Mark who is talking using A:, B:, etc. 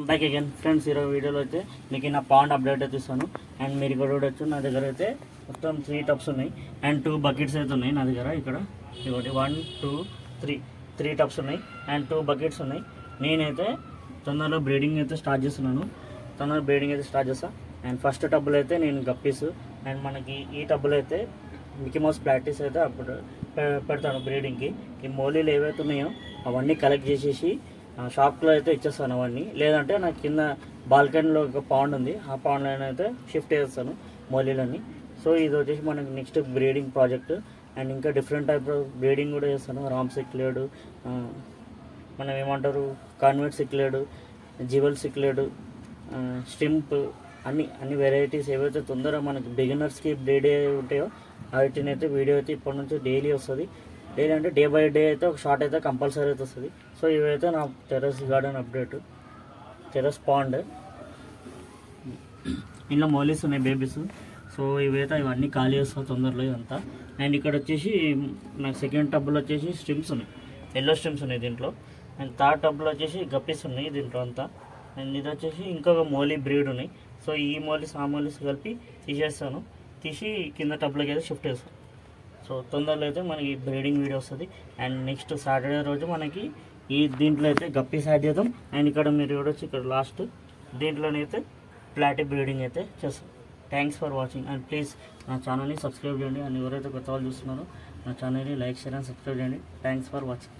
A: Back again friends. ఈరోజు వీడియోలో అయితే మీకు నా పాండ్ అప్డేట్ అయితే ఇస్తాను. అండ్ మీరు ఇక్కడ చూడొచ్చు, నా దగ్గర అయితే మొత్తం 3 టబ్స్ ఉన్నాయి అండ్ 2 బకెట్స్ అయితే ఉన్నాయి నా దగ్గర. ఇక్కడ ఇవ్వండి 1 2 3 టబ్స్ ఉన్నాయి అండ్ 2 బకెట్స్ ఉన్నాయి. నేనైతే తొందరలో బ్రీడింగ్ అయితే స్టార్ట్ చేస్తున్నాను. అండ్ ఫస్ట్ టబ్బులు అయితే నేను గప్పీస్ అండ్ మనకి ఈ టబ్బులు అయితే మికీ మౌస్ ప్రాక్టీస్ అయితే అప్పుడు పెడతాను బ్రీడింగ్కి. ఈ మౌలీలు ఏవైతే ఉన్నాయో అవన్నీ కలెక్ట్ చేసేసి షాప్లో అయితే ఇచ్చేస్తాను అవన్నీ. లేదంటే నాకు కింద బాల్కనీలో ఒక పాండ్ ఉంది, ఆ పాండ్లో అయితే షిఫ్ట్ చేస్తాను మౌలీలన్నీ. సో ఇది వచ్చేసి మనకి నెక్స్ట్ బ్రీడింగ్ ప్రాజెక్ట్. అండ్ ఇంకా డిఫరెంట్ టైప్ ఆఫ్ బ్రీడింగ్ కూడా చేస్తాను. రామ్ సిక్లేడు, మనం ఏమంటారు కాన్వెంట్ సిక్లేడు, జివల్ సిక్లేడు, స్ట్రింప్, అన్ని వెరైటీస్ ఏవైతే తొందరగా మనకి బిగినర్స్కి బ్రీడ్ ఉంటాయో వాటిని అయితే వీడియో అయితే ఇప్పటి నుంచి డైలీ వస్తుంది. డైలీ అంటే డే బై డే అయితే ఒక షార్ట్ అయితే కంపల్సరీ అయితే వస్తుంది. సో ఇవైతే నా terrace garden update, terrace pond. ఇంట్లో మౌలీస్ ఉన్నాయి బేబీస్. సో ఇవన్నీ ఖాళీ వస్తాయి తొందరలో ఇదంతా. అండ్ ఇక్కడ వచ్చేసి నాకు సెకండ్ టబ్లో వచ్చేసి స్ట్రిమ్స్ ఉన్నాయి, ఎల్లో స్ట్రిమ్స్ ఉన్నాయి దీంట్లో. అండ్ థర్డ్ టబ్లో వచ్చేసి గప్పీస్ ఉన్నాయి దీంట్లో అంతా. అండ్ ఇది వచ్చేసి ఇంకొక మౌలీ బ్రీడ్ ఉన్నాయి. సో ఈ మౌలీస్ ఆ మౌలీస్ కలిపి తీసి కింద టబ్లోకి అయితే షిఫ్ట్ చేస్తాను. సో తొందరలో అయితే మనకి బ్రీడింగ్ వీడియో వస్తుంది. అండ్ నెక్స్ట్ సాటర్డే రోజు మనకి దీంట్లో అయితే గప్పీస్ యాడ్ చేద్దాం. అండ్ ఇక్కడ మీరు చూడొచ్చు, ఇక్కడ లాస్ట్ దీంట్లోనైతే ప్లాటీ బ్రీడింగ్ అయితే చేస్తాం. Thanks for watching. And please నా ఛానల్ని సబ్స్క్రైబ్ చేయండి. అండ్ ఎవరైతే కొత్త వాళ్ళు చూస్తున్నారో నా ఛానల్ని లైక్, షేర్ అండ్ సబ్స్క్రైబ్ చేయండి. Thanks for watching.